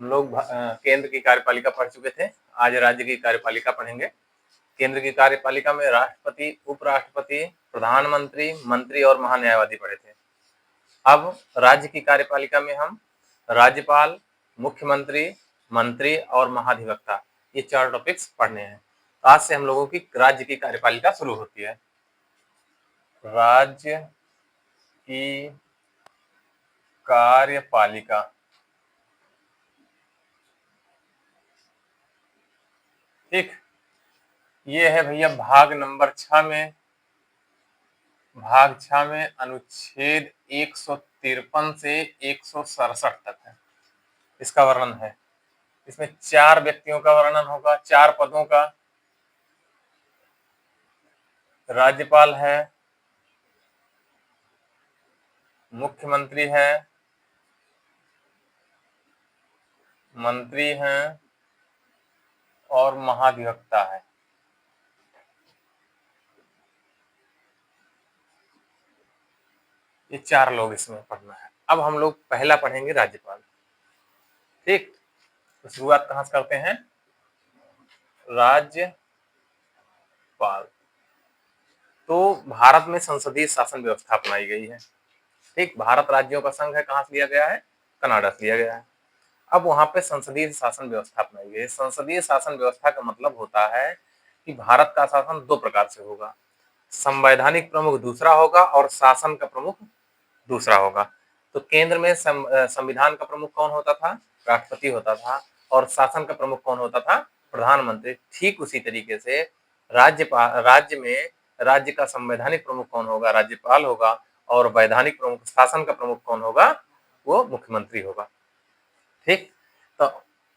हम लोग केंद्र की कार्यपालिका पढ़ चुके थे। आज राज्य की कार्यपालिका पढ़ेंगे। केंद्र की कार्यपालिका में राष्ट्रपति, उपराष्ट्रपति, प्रधानमंत्री, मंत्री और महान्यायवादी पढ़े थे। अब राज्य की कार्यपालिका में हम राज्यपाल, मुख्यमंत्री, मंत्री और महाधिवक्ता, ये 4 टॉपिक्स पढ़ने हैं। आज से हम लोगों की राज्य की कार्यपालिका शुरू होती है। राज्य की कार्यपालिका, ठीक, ये है भैया भाग नंबर 6 में, भाग 6 में अनुच्छेद 153 से 167 तक है, इसका वर्णन है। इसमें 4 व्यक्तियों का वर्णन होगा, 4 पदों का। राज्यपाल है, मुख्यमंत्री है, मंत्री हैं और महाधिवक्ता है। ये 4 लोग इसमें पढ़ना है। अब हम लोग पहला पढ़ेंगे राज्यपाल, ठीक। तो शुरुआत कहां से करते हैं? राज्यपाल। तो भारत में संसदीय शासन व्यवस्था अपनाई गई है, ठीक। भारत राज्यों का संघ है, कहां से लिया गया है? कनाडा से लिया गया है। अब वहां पे संसदीय शासन व्यवस्था अपनाई गई है। संसदीय शासन व्यवस्था का मतलब होता है कि भारत का शासन 2 प्रकार से होगा। संवैधानिक प्रमुख दूसरा होगा और शासन का प्रमुख दूसरा होगा। तो केंद्र में संविधान का प्रमुख कौन होता था? राष्ट्रपति होता था। और शासन का प्रमुख कौन होता था? प्रधानमंत्री। ठीक उसी तरीके से राज्य में राज्य का संवैधानिक प्रमुख कौन होगा? राज्यपाल होगा। और वैधानिक प्रमुख, शासन का प्रमुख कौन होगा? वो मुख्यमंत्री होगा, ठीक। तो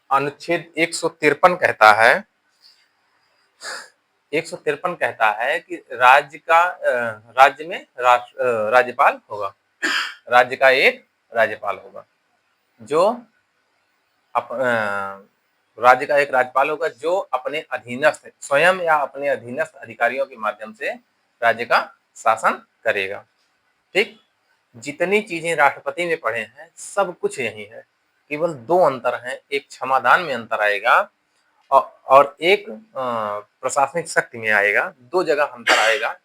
अनुच्छेद 153 कहता है, 153 कहता है कि राज्य में राज्यपाल होगा। राज्य का एक राज्यपाल होगा, जो राज्य का एक राज्यपाल होगा जो अपने अधीनस्थ, स्वयं या अपने अधीनस्थ अधिकारियों के माध्यम से राज्य का शासन करेगा, ठीक। जितनी चीजें राष्ट्रपति में पढ़े हैं सब कुछ यही है, केवल 2 अंतर हैं। एक क्षमादान में अंतर आएगा और एक प्रशासनिक शक्ति में आएगा। 2 जगह अंतर आएगा,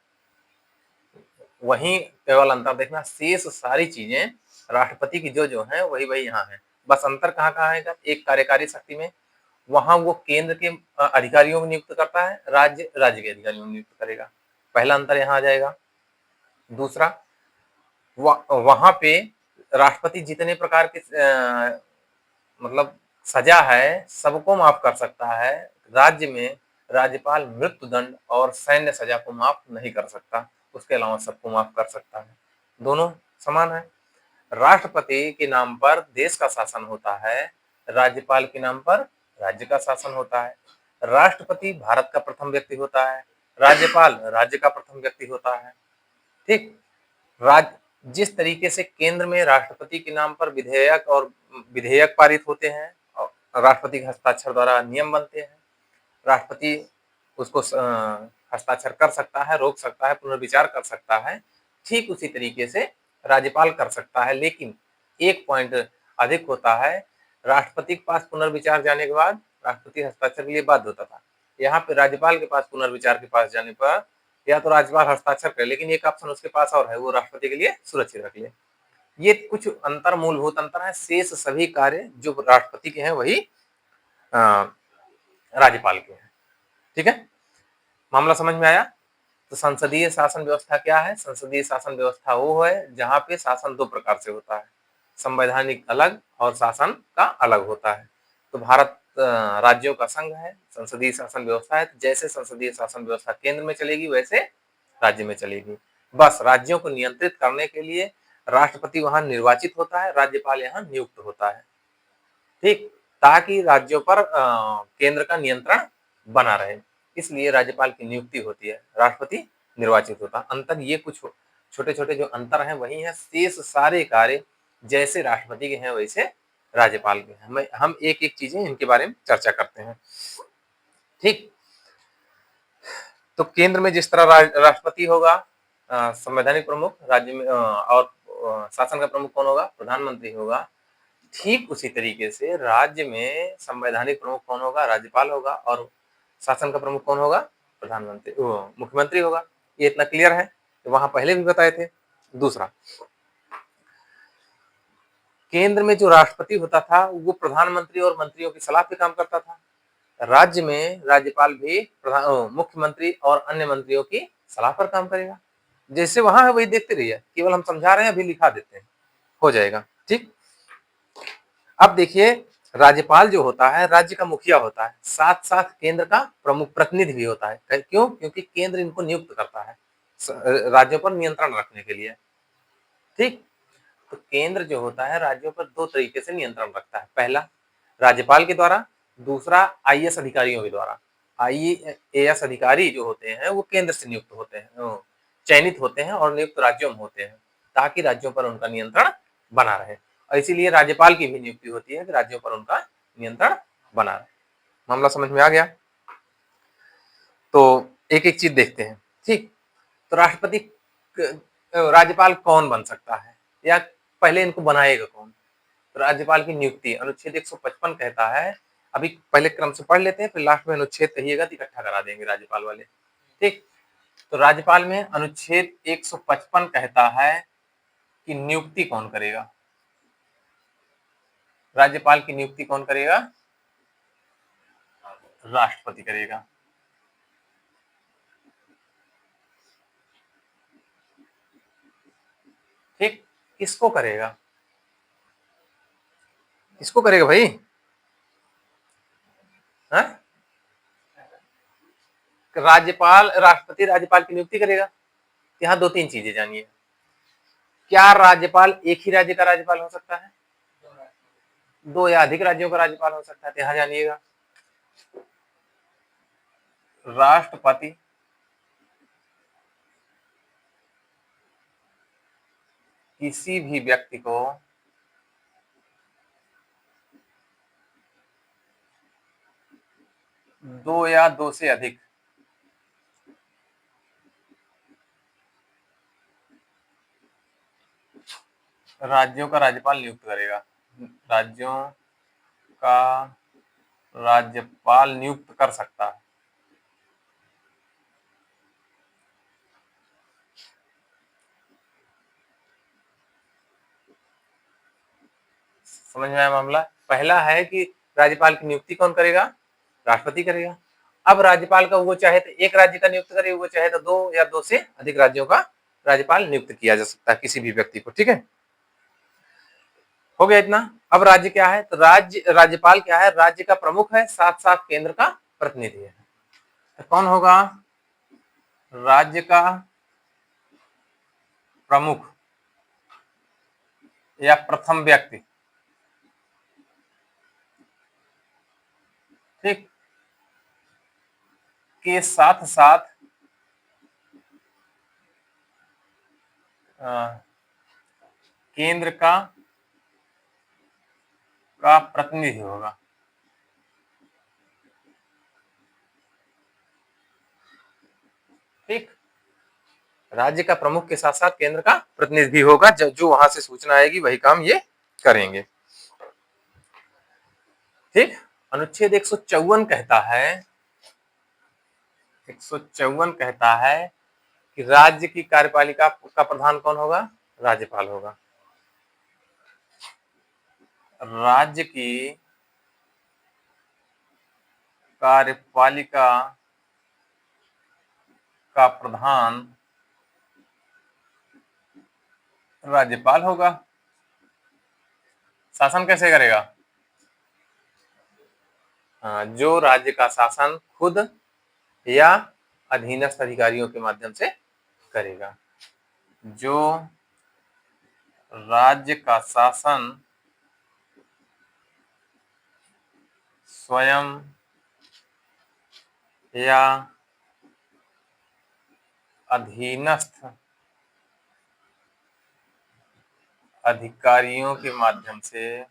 वहीं केवल अंतर देखना। शेष सारी चीजें राष्ट्रपति की जो हैं वही वही यहाँ है। बस अंतर कहाँ कहाँ आएगा? एक कार्यकारी शक्ति में, वहां वो केंद्र के अधिकारियों को नियुक्त करता है, राज्य के अधिकारियों को नियुक्त करेगा। पहला अंतर यहाँ आ जाएगा। दूसरा, वहां पे राष्ट्रपति जितने प्रकार के मतलब सजा है सबको माफ कर सकता है। राज्य में राज्यपाल मृत्युदंड और सैन्य सजा को माफ नहीं कर सकता, उसके अलावा सबको माफ कर सकता है। दोनों समान है। राष्ट्रपति के नाम पर देश का शासन होता है, राज्यपाल के नाम पर राज्य का शासन होता है। राष्ट्रपति भारत का प्रथम व्यक्ति होता है, राज्यपाल राज्य का प्रथम व्यक्ति होता है, ठीक। जिस तरीके से केंद्र में राष्ट्रपति के नाम पर विधेयक पारित होते हैं और राष्ट्रपति के हस्ताक्षर द्वारा नियम बनते हैं, राष्ट्रपति उसको हस्ताक्षर कर सकता है, रोक सकता है, पुनर्विचार कर सकता है, ठीक उसी तरीके से राज्यपाल कर सकता है। लेकिन एक पॉइंट अधिक होता है, राष्ट्रपति के पास पुनर्विचार जाने के बाद राष्ट्रपति हस्ताक्षर के लिए बाध्य होता था। यहाँ पे राज्यपाल के पास पुनर्विचार के पास जाने पर या तो राज्यपाल हस्ताक्षर करे, लेकिन एक ऑप्शन उसके पास और है, वो राष्ट्रपति के लिए सुरक्षित रख ले। ये कुछ अंतर, मूलभूत अंतर है। शेष सभी कार्य जो राष्ट्रपति के हैं वही राज्यपाल के हैं, ठीक है। मामला समझ में आया? तो संसदीय शासन व्यवस्था क्या है? संसदीय शासन व्यवस्था वो है जहां पे शासन 2 प्रकार से होता है, संवैधानिक अलग और शासन का अलग होता है। तो भारत राज्यों का संघ है, संसदीय शासन व्यवस्था है। जैसे संसदीय शासन व्यवस्था केंद्र में चलेगी वैसे राज्य में चलेगी। बस राज्यों को नियंत्रित करने के लिए राष्ट्रपति वहां निर्वाचित होता है, राज्यपाल यहाँ नियुक्त होता है, ठीक, ताकि राज्यों पर केंद्र का नियंत्रण बना रहे। इसलिए राज्यपाल की नियुक्ति होती है, राष्ट्रपति निर्वाचित होता है। अंतर ये कुछ छोटे छोटे जो अंतर हैं वही है। शेष सारे कार्य जैसे राष्ट्रपति के हैं वैसे राज्यपाल के हैं। हम एक एक चीजें इनके बारे में चर्चा करते हैं, ठीक। तो केंद्र में जिस तरह राष्ट्रपति होगा संवैधानिक प्रमुख, राज्य में और शासन का प्रमुख कौन होगा? प्रधानमंत्री होगा। ठीक उसी तरीके से राज्य में संवैधानिक प्रमुख कौन होगा? राज्यपाल होगा। और शासन का प्रमुख कौन होगा? प्रधानमंत्री, वो मुख्यमंत्री होगा। ये इतना क्लियर है, वहां पहले भी बताए थे। दूसरा, केंद्र में जो राष्ट्रपति होता था वो प्रधानमंत्री और मंत्रियों की सलाह पे काम करता था। राज्य में राज्यपाल भी मुख्यमंत्री और अन्य मंत्रियों की सलाह पर काम करेगा। जैसे वहां है वही देखते रहिए, केवल हम समझा रहे हैं, अभी लिखा देते हैं, हो जाएगा। ठीक, अब देखिए, राज्यपाल जो होता है राज्य का मुखिया होता है, साथ साथ केंद्र का प्रमुख प्रतिनिधि भी होता है। क्यों? क्योंकि केंद्र इनको नियुक्त करता है राज्यों पर नियंत्रण रखने के लिए। ठीक, तो केंद्र जो होता है राज्यों पर दो तरीके से नियंत्रण रखता है। पहला, राज्यपाल के द्वारा। दूसरा, आईएएस अधिकारियों के द्वारा। आईएएस अधिकारी जो होते हैं वो केंद्र से नियुक्त होते हैं, चयनित होते हैं और नियुक्त राज्यों में होते हैं, ताकि राज्यों पर उनका नियंत्रण बना रहे। और इसीलिए राज्यपाल की भी नियुक्ति होती है कि राज्यों पर उनका नियंत्रण बना रहे। मामला समझ में आ गया? तो एक एक चीज देखते हैं। ठीक, तो राष्ट्रपति राज्यपाल कौन बन सकता है, या पहले इनको बनाएगा कौन? तो राज्यपाल की नियुक्ति अनुच्छेद 155 कहता है। अभी पहले क्रम से पढ़ लेते हैं, फिर लास्ट में अनुच्छेद कहिएगा तो इकट्ठा करा देंगे राज्यपाल वाले। ठीक, तो राज्यपाल में अनुच्छेद 155 कहता है कि नियुक्ति कौन करेगा? राज्यपाल की नियुक्ति कौन करेगा? राष्ट्रपति करेगा। ठीक, किसको करेगा? किसको करेगा भाई? हाँ? राज्यपाल, राष्ट्रपति राज्यपाल की नियुक्ति करेगा। यहाँ दो तीन चीजें जानिए। क्या राज्यपाल एक ही राज्य का राज्यपाल हो सकता है? दो या अधिक राज्यों का राज्यपाल हो सकता है। तो यहाँ जानिएगा, राष्ट्रपति किसी भी व्यक्ति को दो या दो से अधिक राज्यों का राज्यपाल नियुक्त करेगा। राज्यों का राज्यपाल नियुक्त कर सकता है। समझ में आया मामला? पहला है कि राज्यपाल की नियुक्ति कौन करेगा? राष्ट्रपति करेगा। अब राज्यपाल का वो चाहे तो एक राज्य का नियुक्त करे, वो चाहे तो दो या दो से अधिक राज्यों का राज्यपाल नियुक्त किया जा सकता है किसी भी व्यक्ति को। ठीक है, हो गया इतना। अब राज्य क्या है? तो राज्यपाल क्या है? राज्य का प्रमुख है, साथ साथ केंद्र का प्रतिनिधि है। तो कौन होगा राज्य का प्रमुख या प्रथम व्यक्ति? ठीक, के साथ साथ केंद्र का प्रतिनिधि होगा। ठीक, राज्य का प्रमुख के साथ साथ केंद्र का प्रतिनिधि भी होगा। जो वहां से सूचना आएगी वही काम ये करेंगे। ठीक, अनुच्छेद 154 कहता है, 154 कहता है कि राज्य की कार्यपालिका का प्रधान कौन होगा? राज्यपाल होगा। राज्य की कार्यपालिका का प्रधान राज्यपाल होगा। शासन कैसे करेगा? जो राज्य का शासन खुद या अधीनस्थ अधिकारियों के माध्यम से करेगा। जो राज्य का शासन स्वयं या अधीनस्थ अधिकारियों के माध्यम से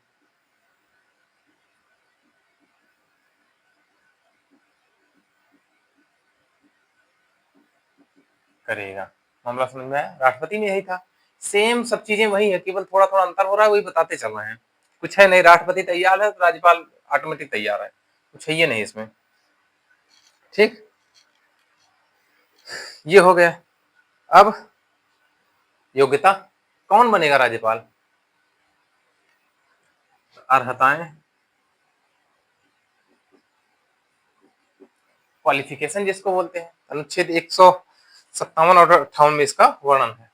करेगा। मामला समझ में आया? राष्ट्रपति में यही था, सेम सब चीजें वही है, केवल थोड़ा थोड़ा अंतर हो रहा है, वही बताते चल रहे हैं। कुछ है नहीं, राष्ट्रपति तैयार है तो राज्यपाल ऑटोमेटिक तैयार है, कुछ है ये नहीं इसमें। ठीक, ये हो गया। अब योग्यता, कौन बनेगा राज्यपाल? अर्हताएं, क्वालिफिकेशन जिसको बोलते हैं, अनुच्छेद 157 और 58 में इसका वर्णन है।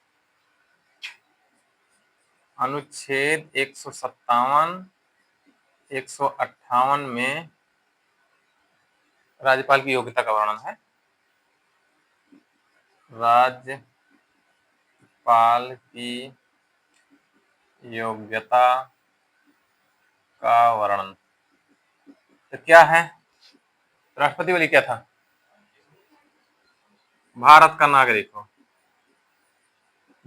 अनुच्छेद 157 158 में राज्यपाल की योग्यता का वर्णन है। राज्यपाल की योग्यता का वर्णन तो क्या है? राष्ट्रपति वाली क्या था? भारत का नागरिक हो,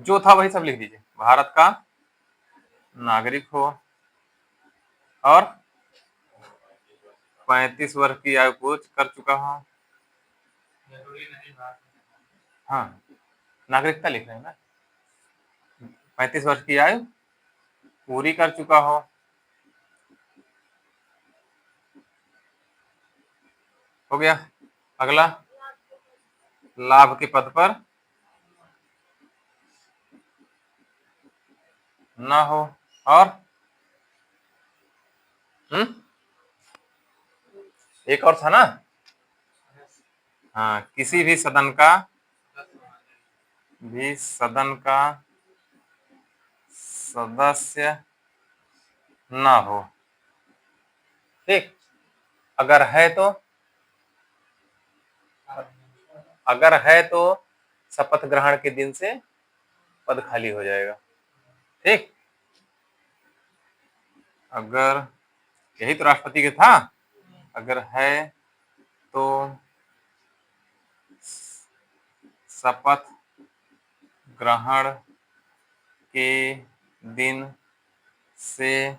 जो था वही सब लिख दीजिए। भारत का नागरिक हो और 35 वर्ष की आयु पूर्ण कर चुका हो। हाँ, नागरिकता लिख रहे हैं ना। 35 वर्ष की आयु पूरी कर चुका हो, हो गया। अगला, लाभ के पद पर ना हो, और एक और था ना, हाँ, किसी भी सदन का सदस्य ना हो। ठीक, अगर है तो शपथ ग्रहण के दिन से पद खाली हो जाएगा। ठीक, अगर, यही तो राष्ट्रपति के था, अगर है तो शपथ ग्रहण के दिन से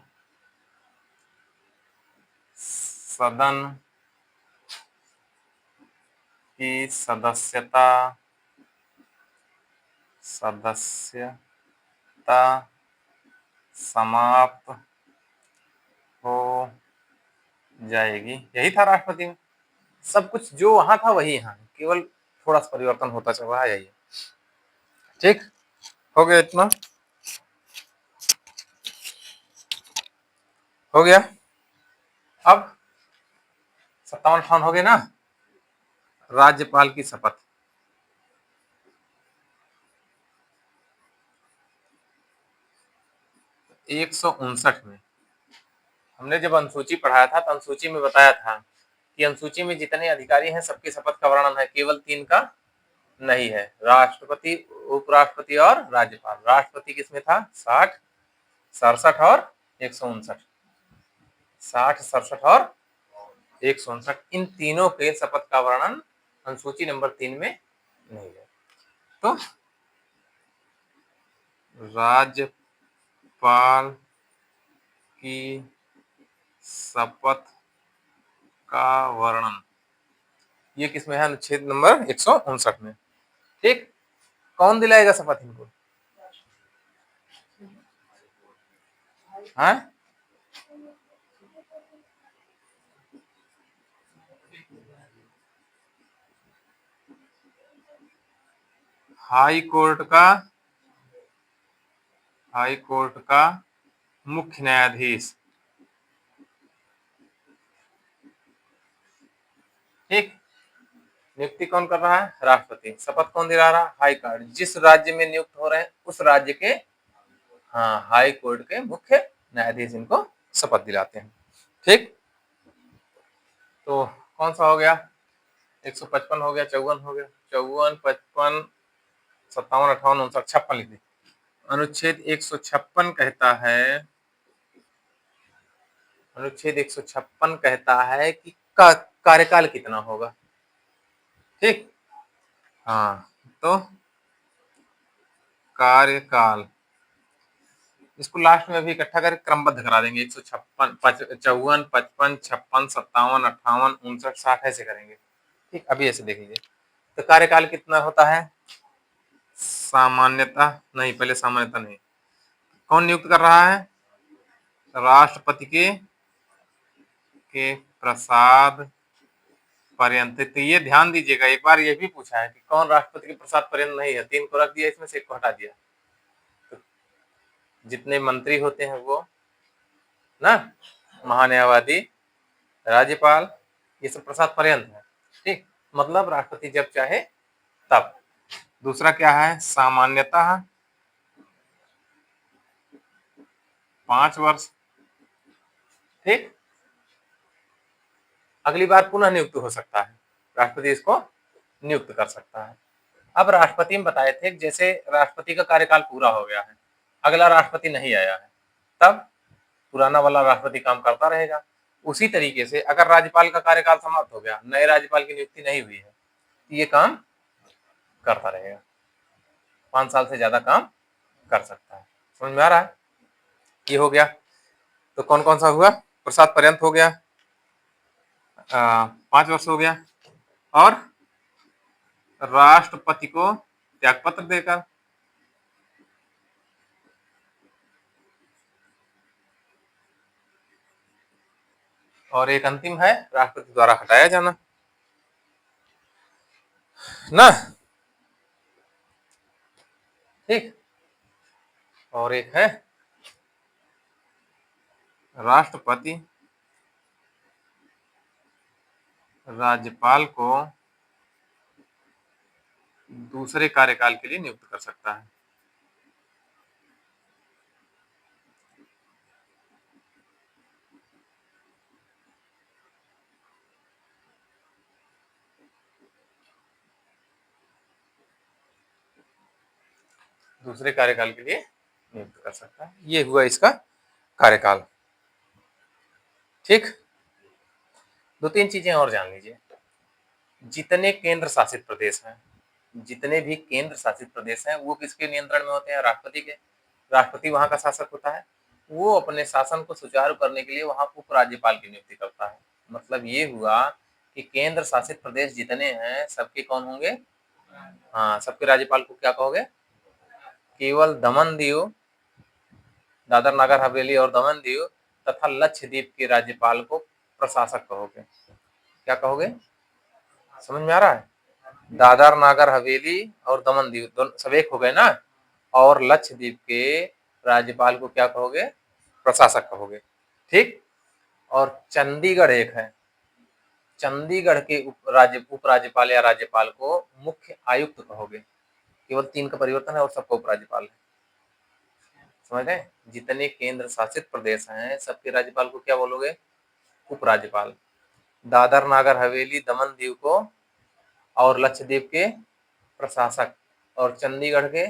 सदन की सदस्यता समाप्त हो जाएगी। यही था राष्ट्रपति में, सब कुछ जो वहां था वही यहाँ, केवल थोड़ा सा परिवर्तन होता चल रहा है, यही। ठीक, हो गया, इतना हो गया। अब 57 हो गए ना। राज्यपाल की शपथ, 159 में हमने जब अनुसूची पढ़ाया था तो अनुसूची में बताया था कि अनुसूची में जितने अधिकारी हैं सबकी शपथ का वर्णन है, केवल 3 का नहीं है, राष्ट्रपति, उपराष्ट्रपति और राज्यपाल। राष्ट्रपति किसमें था? 60, 67 और 159। 60, 67 और 159, इन तीनों के शपथ का वर्णन अनुसूची नंबर 3 में नहीं है। तो राज्यपाल की शपथ का वर्णन ये किसमें है? अनुच्छेद नंबर 159 में। ठीक, कौन दिलाएगा शपथ इनको? हाँ, हाई कोर्ट का मुख्य न्यायाधीश। ठीक, नियुक्ति कौन कर रहा है? राष्ट्रपति। शपथ कौन दिला रहा है? High court. जिस राज्य में नियुक्त हो रहे हैं उस राज्य के, हाँ, हाई कोर्ट के मुख्य न्यायाधीश इनको शपथ दिलाते हैं। ठीक, तो कौन सा हो गया? 155 हो गया, 54 हो गया, 54, 55, 57, 58, 59, 56 लिख दी। अनुच्छेद 156 कहता है, अनुच्छेद 156 कहता है कि कार्यकाल कितना होगा। ठीक, हाँ, तो कार्यकाल, इसको लास्ट में भी इकट्ठा करके क्रमबद्ध करा देंगे। 156, 54, 55, 56, 57, 58, 59, 60 ऐसे करेंगे। ठीक, अभी ऐसे देख लीजिए। तो कार्यकाल कितना होता है? सामान्यता नहीं, पहले सामान्यता नहीं, कौन नियुक्त कर रहा है? राष्ट्रपति के प्रसाद पर्यंत। तो ये ध्यान दीजिएगा, एक बार ये भी पूछा है कि कौन राष्ट्रपति के प्रसाद पर्यंत नहीं है, 3 को रख दिया, इसमें से 1 को हटा दिया। तो जितने मंत्री होते हैं वो ना, महान्यायवादी, राज्यपाल, ये सब प्रसाद पर्यंत है। ठीक, मतलब राष्ट्रपति जब चाहे तब। दूसरा क्या है, सामान्यतः 5 वर्ष। ठीक, अगली बार पुनः नियुक्त हो सकता है, राष्ट्रपति इसको नियुक्त कर सकता है। अब राष्ट्रपति में बताए थे, जैसे राष्ट्रपति का कार्यकाल पूरा हो गया है, अगला राष्ट्रपति नहीं आया है, तब पुराना वाला राष्ट्रपति काम करता रहेगा। उसी तरीके से अगर राज्यपाल का कार्यकाल समाप्त हो गया, नए राज्यपाल की नियुक्ति नहीं हुई है, तो ये काम करता रहेगा, 5 साल से ज्यादा काम कर सकता है। समझ में आ रहा है? ये हो गया। तो कौन कौन सा हुआ, प्रसाद पर्यंत हो गया, 5 वर्ष हो गया, और राष्ट्रपति को त्यागपत्र देकर, और एक अंतिम है राष्ट्रपति द्वारा हटाया जाना ना। ठीक, और एक है राष्ट्रपति राज्यपाल को दूसरे कार्यकाल के लिए नियुक्त कर सकता है। दूसरे कार्यकाल के लिए नियुक्त कर सकता है। ये हुआ इसका कार्यकाल। ठीक, 2-3 चीजें और जान लीजिए। जितने केंद्र शासित प्रदेश हैं, जितने भी केंद्र शासित प्रदेश हैं, वो किसके नियंत्रण में होते हैं, राष्ट्रपति के। राष्ट्रपति वहां का शासक होता है, वो अपने शासन को सुचारू करने के लिए वहां उपराज्यपाल की नियुक्ति करता है। मतलब ये हुआ कि केंद्र शासित प्रदेश जितने हैं, सबके कौन होंगे, हाँ, सबके राज्यपाल को क्या कहोगे, केवल दमन दीव, दादर नागर हवेली और दमन दीव तथा लक्षद्वीप के राज्यपाल को प्रशासक कहोगे। क्या कहोगे, समझ में आ रहा है? दादर नागर हवेली और दमन दीव दोनों सब एक हो गए ना, और लक्षद्वीप के राज्यपाल को क्या कहोगे, प्रशासक कहोगे। ठीक, और चंडीगढ़ एक है, चंडीगढ़ के उपराज्यपाल या राज्यपाल को मुख्य आयुक्त कहोगे। केवल 3 का परिवर्तन है और सबको उपराज्यपाल है। समझ गए? जितने केंद्र शासित प्रदेश हैं, सबके राज्यपाल को क्या बोलोगे, उपराज्यपाल। दादर नागर हवेली दमन दीव को और लक्षद्वीप के प्रशासक, और चंडीगढ़ के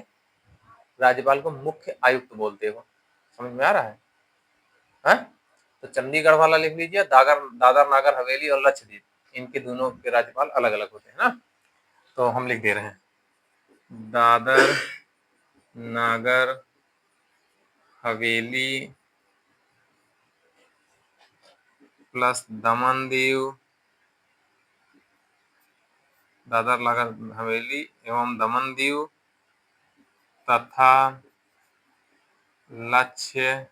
राज्यपाल को मुख्य आयुक्त बोलते हो। समझ में आ रहा है? हा? तो चंडीगढ़ वाला लिख लीजिए, दादर नागर हवेली और लक्षद्वीप, इनके दोनों के राज्यपाल अलग अलग होते हैं ना। तो हम लिख दे रहे हैं, दादर नागर हवेली प्लस दमन दीव, दादर नागर हवेली एवं दमन दीव तथा लक्षद्वीप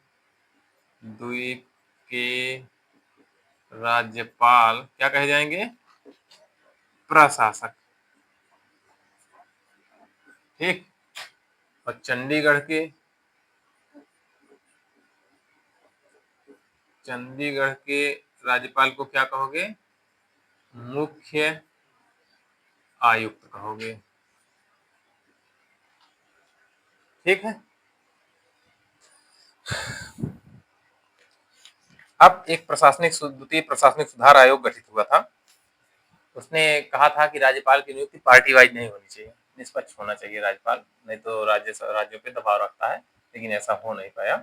के राज्यपाल क्या कहे जाएंगे, प्रशासक। ठीक, और चंडीगढ़ के राज्यपाल को क्या कहोगे, मुख्य आयुक्त कहोगे। ठीक है। अब एक द्वितीय प्रशासनिक सुधार आयोग गठित हुआ था। उसने कहा था कि राज्यपाल की नियुक्ति पार्टी वाइज नहीं होनी चाहिए, निष्पक्ष होना चाहिए राज्यपाल, नहीं तो राज्यों पे दबाव रखता है। लेकिन ऐसा हो नहीं पाया,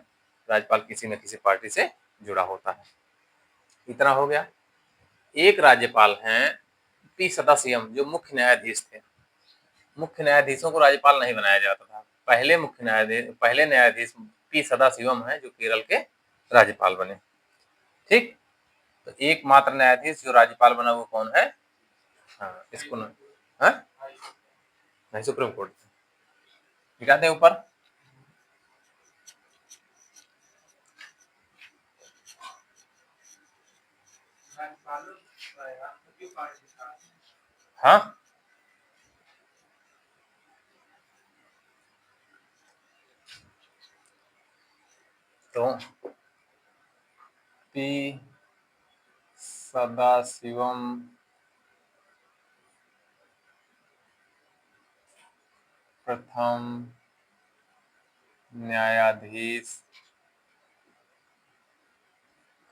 राज्यपाल किसी न किसी पार्टी से जुड़ा होता है। इतना हो गया। एक राज्यपाल हैं पी सदाशिवम, जो मुख्य न्यायाधीश थे। मुख्य न्यायाधीशों को राज्यपाल नहीं बनाया जाता था। पहले न्यायाधीश पी सदाशिवम है, जो केरल के राज्यपाल बने। ठीक, तो एकमात्र न्यायाधीश जो राज्यपाल बना वो कौन है, हाँ, इसको ना, हाँ? नहीं, सुप्रीम कोर्ट दिखाते हैं ऊपर। हाँ, तो पी सदाशिवम प्रथम न्यायाधीश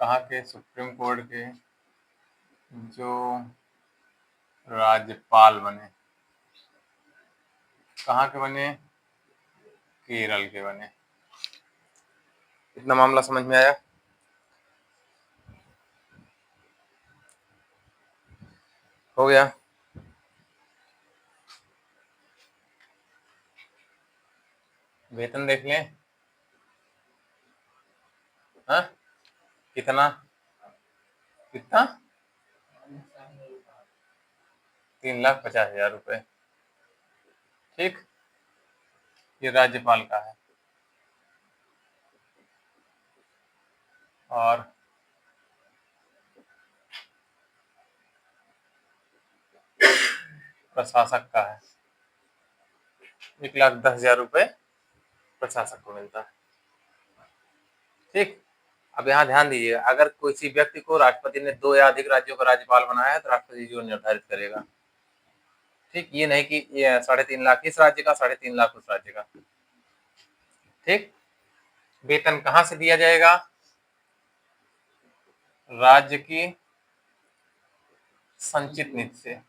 कहाँ के? सुप्रीम कोर्ट के, जो राज्यपाल बने। कहाँ के बने? केरल के बने। इतना मामला समझ में आया? हो गया? वेतन देख लें। हाँ, कितना? कितना? 3,50,000 रुपए। ठीक, ये राज्यपाल का है। और प्रशासक का है 1,10,000 रुपए प्रशासक को मिलता है। ठीक, अब यहाँ ध्यान दीजिए, अगर किसी व्यक्ति को राष्ट्रपति ने 2 या अधिक राज्यों का राज्यपाल बनाया है तो राष्ट्रपति जी को निर्धारित करेगा। ठीक, ये नहीं कि ये 3.5 लाख इस राज्य का, 3.5 लाख उस राज्य का। ठीक, वेतन कहाँ से दिया जाएगा? राज्य की संचित निधि से।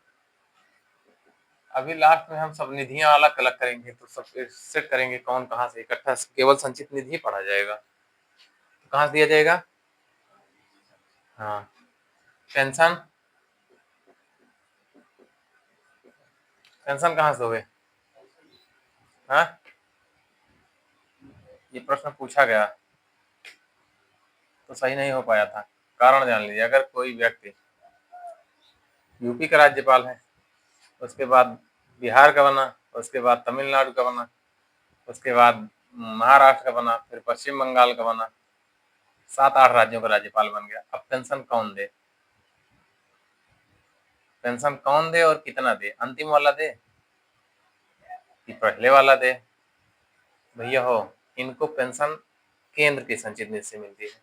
अभी लास्ट में हम सब निधियां अलग अलग करेंगे, तो सब सेट करेंगे कौन कहाँ से इकट्ठा, केवल संचित निधि पढ़ा जाएगा। तो कहाँ से दिया जाएगा? हाँ, पेंशन। पेंशन कहाँ से होगे? हाँ, ये प्रश्न पूछा गया तो सही नहीं हो पाया था। कारण जान लीजिए, अगर कोई व्यक्ति यूपी का राज्यपाल है, उसके बाद बिहार का बना, उसके बाद तमिलनाडु का बना, उसके बाद महाराष्ट्र का बना, फिर पश्चिम बंगाल का बना, 7-8 राज्यों का राज्यपाल बन गया। अब पेंशन कौन दे? पेंशन कौन दे और कितना दे? अंतिम वाला दे कि पहले वाला दे? भैया हो, इनको पेंशन केंद्र की संचित निधि से मिलती है।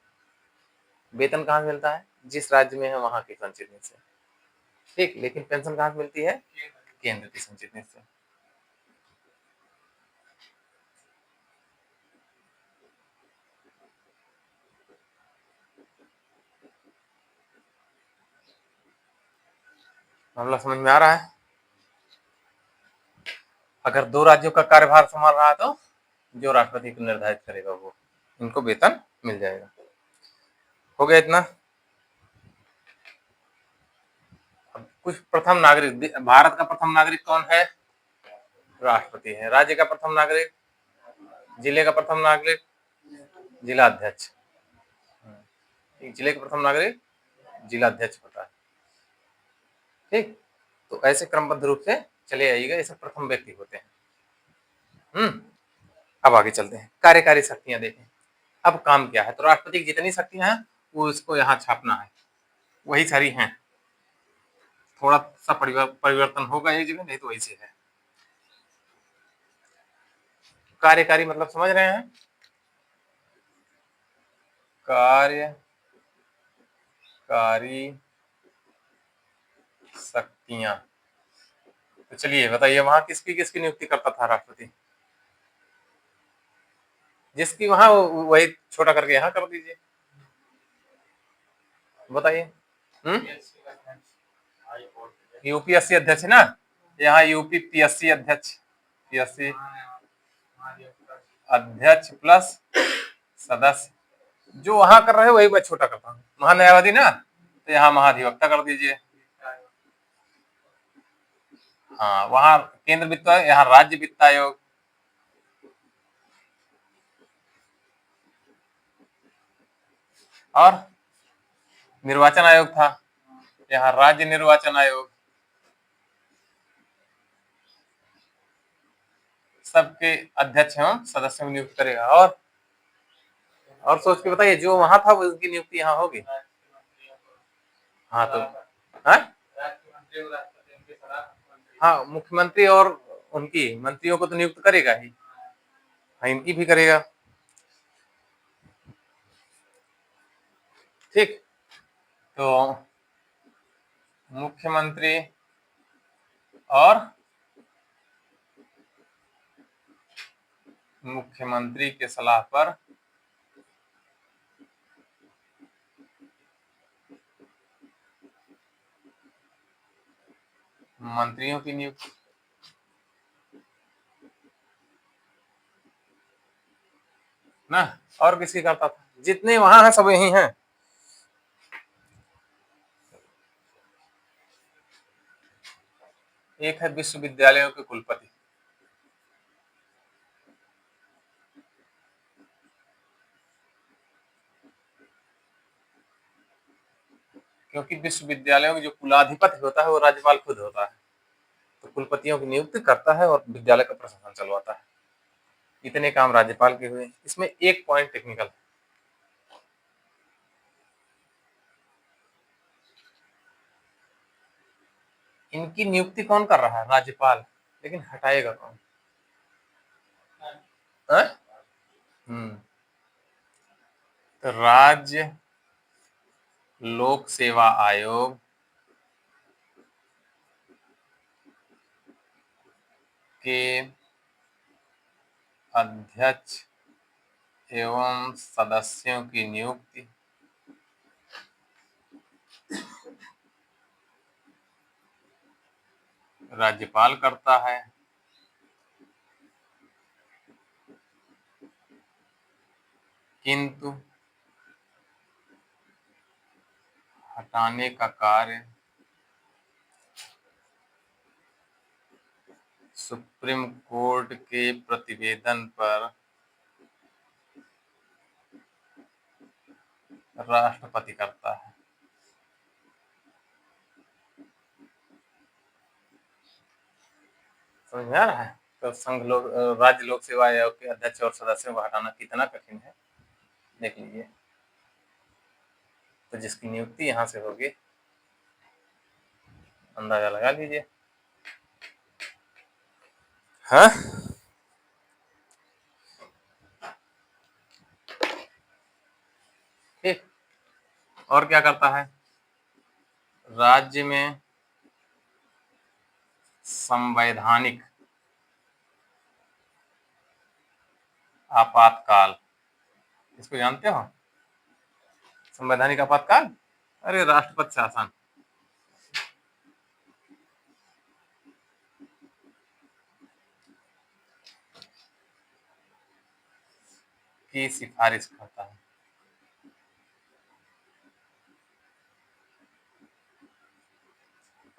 वेतन कहाँ से मिलता है? जिस राज्य में है वहां की संचित निधि से। ठीक, लेकिन पेंशन कहाँ से मिलती है? केंद्र की संचित निधि से। मामला समझ में आ रहा है? अगर 2 राज्यों का कार्यभार संभाल रहा है तो जो राष्ट्रपति को निर्धारित करेगा वो, इनको वेतन मिल जाएगा। हो गया इतना? अब कुछ प्रथम नागरिक, भारत का प्रथम नागरिक कौन है? राष्ट्रपति है। राज्य का प्रथम नागरिक, जिले का प्रथम नागरिक, जिला अध्यक्ष। जिले का प्रथम नागरिक जिला अध्यक्ष होता है। ठीक, तो ऐसे क्रमबद्ध रूप से चले आइएगा, ये सब प्रथम व्यक्ति होते हैं। अब आगे चलते हैं, कार्यकारी शक्तियां देखें। अब काम क्या है? तो राष्ट्रपति की जितनी शक्तियां हैं वो इसको यहाँ छापना है, वही सारी हैं। थोड़ा सा परिवर्तन होगा एक जगह, नहीं तो वही से है। कार्यकारी मतलब समझ रहे हैं? कार्यकारी शक्तियां। तो चलिए बताइए, वहां किसकी किसकी नियुक्ति करता था राष्ट्रपति? जिसकी वहां, वही छोटा करके यहाँ कर दीजिए। बताइए। यूपीएससी अध्यक्ष है ना, यहाँ यूपी पीएससी अध्यक्ष, पीएससी अध्यक्ष प्लस सदस्य। जो वहां कर रहे हो वही मैं छोटा करता हूँ। महान्यायवादी ना, तो यहाँ महाधिवक्ता कर दीजिए। हाँ, वहां केंद्र वित्त, यहाँ राज्य वित्त आयोग। और निर्वाचन आयोग था, यहाँ राज्य निर्वाचन आयोग। सबके अध्यक्ष एवं सदस्यों की नियुक्ति करेगा। और सोच के बताइए, जो वहां था वो उसकी नियुक्ति यहाँ होगी। हाँ तो हाँ हाँ, मुख्यमंत्री और उनकी मंत्रियों को तो नियुक्त करेगा ही, हाँ इनकी भी करेगा। ठीक, तो मुख्यमंत्री और मुख्यमंत्री के सलाह पर मंत्रियों की नियुक्ति, ना और किसकी करता था? जितने वहां हैं सब यही हैं। एक है विश्वविद्यालयों के कुलपति, क्योंकि विश्वविद्यालयों में जो कुलाधिपति होता है वो राज्यपाल खुद होता है, तो कुलपतियों की नियुक्ति करता है और विद्यालय का प्रशासन चलवाता है। इतने काम राज्यपाल के हुए। इसमें एक पॉइंट टेक्निकल है, इनकी नियुक्ति कौन कर रहा है? राज्यपाल, लेकिन हटाएगा कौन? हम्म, तो राज्य लोक सेवा आयोग के अध्यक्ष एवं सदस्यों की नियुक्ति राज्यपाल करता है, किंतु हटाने का कार्य सुप्रीम कोर्ट के प्रतिवेदन पर राष्ट्रपति करता है। समझ में आ रहा है? तो संघ लोक राज्य लोक सेवा आयोग के अध्यक्ष और सदस्यों को हटाना कितना कठिन है, देख लीजिए। तो जिसकी नियुक्ति यहाँ से होगी, अंदाजा लगा लीजिए। हाँ, ठीक। और क्या करता है? राज्य में संवैधानिक आपातकाल, इसको जानते हो? संवैधानिक आपातकाल, अरे राष्ट्रपति शासन की सिफारिश करता है।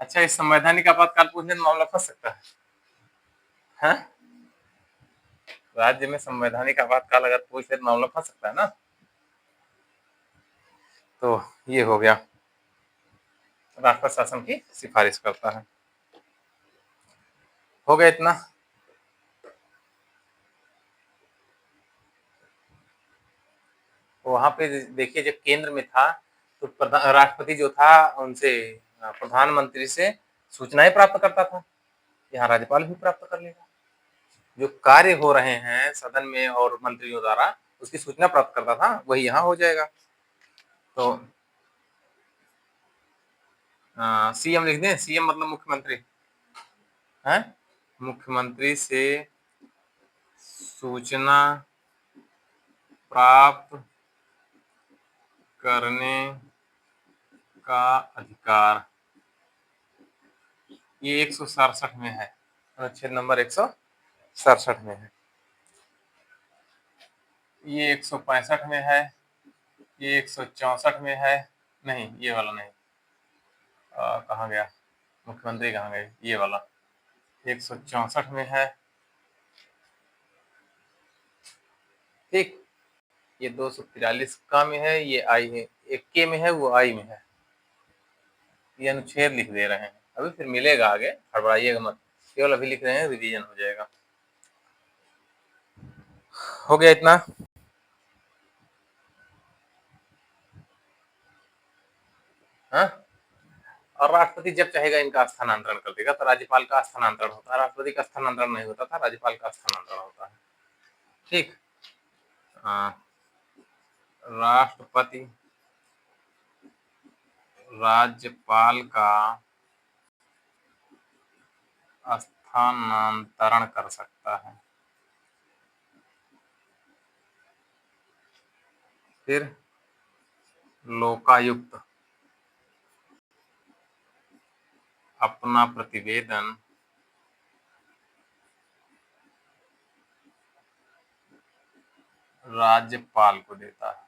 अच्छा, इस संवैधानिक आपातकाल पूछने में मामला फंस सकता है। हाँ? राज्य में संवैधानिक आपातकाल अगर पूछे तो मामला फंस सकता है ना। तो ये हो गया, राष्ट्रपति शासन की सिफारिश करता है। हो गया इतना। वहां पे देखिए, जब केंद्र में था तो राष्ट्रपति जो था उनसे, प्रधानमंत्री से सूचनाएं प्राप्त करता था। यहाँ राज्यपाल भी प्राप्त कर लेगा, जो कार्य हो रहे हैं सदन में और मंत्रियों द्वारा उसकी सूचना प्राप्त करता था, वही यहाँ हो जाएगा। तो सीएम लिख दें, सीएम मतलब मुख्यमंत्री है। मुख्यमंत्री से सूचना प्राप्त करने का अधिकार, ये 167 में है, अनुच्छेद नंबर 167 में है। ये 165 में है, ये 164 में है, नहीं ये वाला नहीं, कहाँ गया मुख्यमंत्री, कहाँ गए, ये वाला 164 में है। ठीक, ये 243 का में है, ये आई है, एक के में है, वो आई में है। ये अनुच्छेद लिख दे रहे हैं, अभी फिर मिलेगा आगे, हड़बड़ाइएगा मत, केवल अभी लिख रहे हैं, रिवीजन हो जाएगा। हो गया इतना। हाँ, और राष्ट्रपति जब चाहेगा इनका स्थानांतरण कर देगा। तो राज्यपाल का स्थानांतरण होता है, राष्ट्रपति का स्थानांतरण नहीं होता था, राज्यपाल का स्थानांतरण होता है। ठीक। राष्ट्रपति राज्यपाल का स्थानांतरण कर सकता है। फिर लोकायुक्त अपना प्रतिवेदन राज्यपाल को देता है।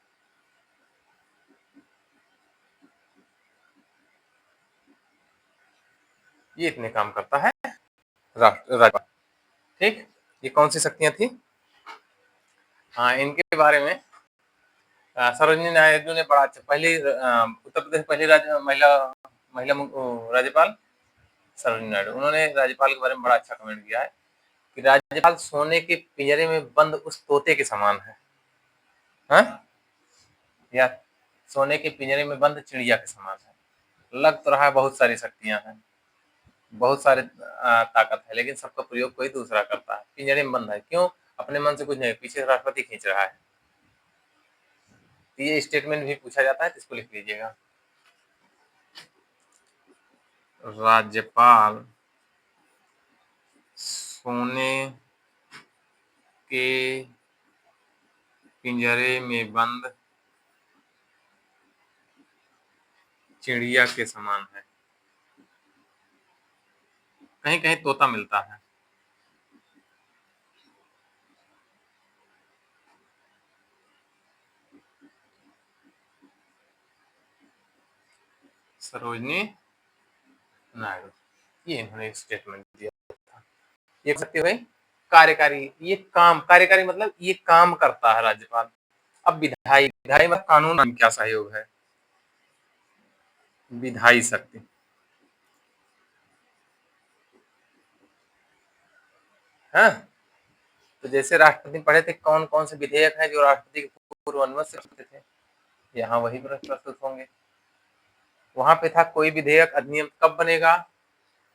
ये इतने काम करता है राज्यपाल। ठीक। ये कौन सी शक्तियां थी? हाँ, इनके बारे में सरोजिनी नायडू ने बड़ा अच्छा, पहली उत्तर प्रदेश पहली महिला महिला राज्यपाल सरोजिनी नायडू, उन्होंने राज्यपाल के बारे में बड़ा अच्छा कमेंट किया है कि राज्यपाल सोने के पिंजरे में बंद उस तोते के समान है। हाँ? या सोने के पिंजरे में बंद चिड़िया के समान है। लग तो रहा है बहुत सारी शक्तियां हैं, बहुत सारे ताकत है, लेकिन सबका प्रयोग कोई दूसरा करता है। पिंजरे में बंद है क्यों? अपने मन से कुछ नहीं, पीछे राष्ट्रपति खींच रहा है। ये स्टेटमेंट भी पूछा जाता है, तो इसको लिख लीजिएगा। राज्यपाल सोने के पिंजरे में बंद चिड़िया के समान है। कहीं कहीं तोता मिलता है। सरोजिनी नायडू, ये इन्होंने स्टेटमेंट दिया था। ये सकते भाई कार्यकारी, ये काम, कार्यकारी मतलब ये काम करता है राज्यपाल। अब विधायी, विधायी मतलब कानून में क्या सहयोग है? विधायी शक्ति। हाँ, तो जैसे राष्ट्रपति पढ़े थे कौन कौन से विधेयक हैं जो राष्ट्रपति के पूर्व अनुमति से करते थे, यहाँ वही प्रस्तुत होंगे। वहां पे था कोई विधेयक अधिनियम कब बनेगा,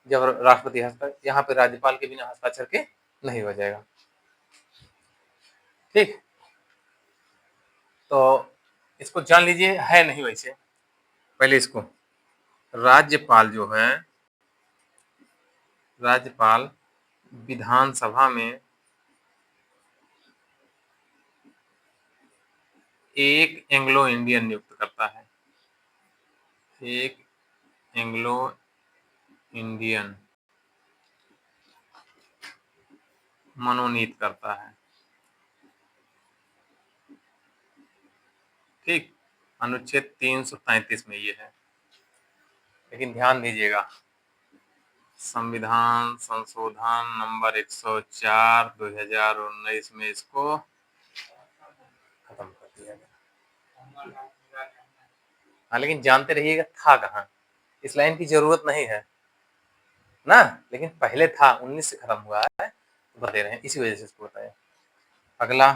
जब राष्ट्रपति हस्ताक्षर, यहाँ पे राज्यपाल के बिना हस्ताक्षर के नहीं हो जाएगा। ठीक। तो इसको जान लीजिए, है नहीं वैसे। पहले इसको, राज्यपाल जो है, राज्यपाल विधानसभा में एक एंग्लो इंडियन नियुक्त करता है। एक एंग्लो इंडियन मनोनीत करता है। ठीक। अनुच्छेद 333 में ये है। लेकिन ध्यान दीजिएगा, संविधान संशोधन नंबर 104 2019 में इसको खत्म कर दिया गया। हाँ, लेकिन जानते रहिएगा था कहाँ, इस लाइन की जरूरत नहीं है ना, लेकिन पहले था, 19 से खत्म हुआ है, बता रहे हैं, इसी वजह से इसको बताया। अगला,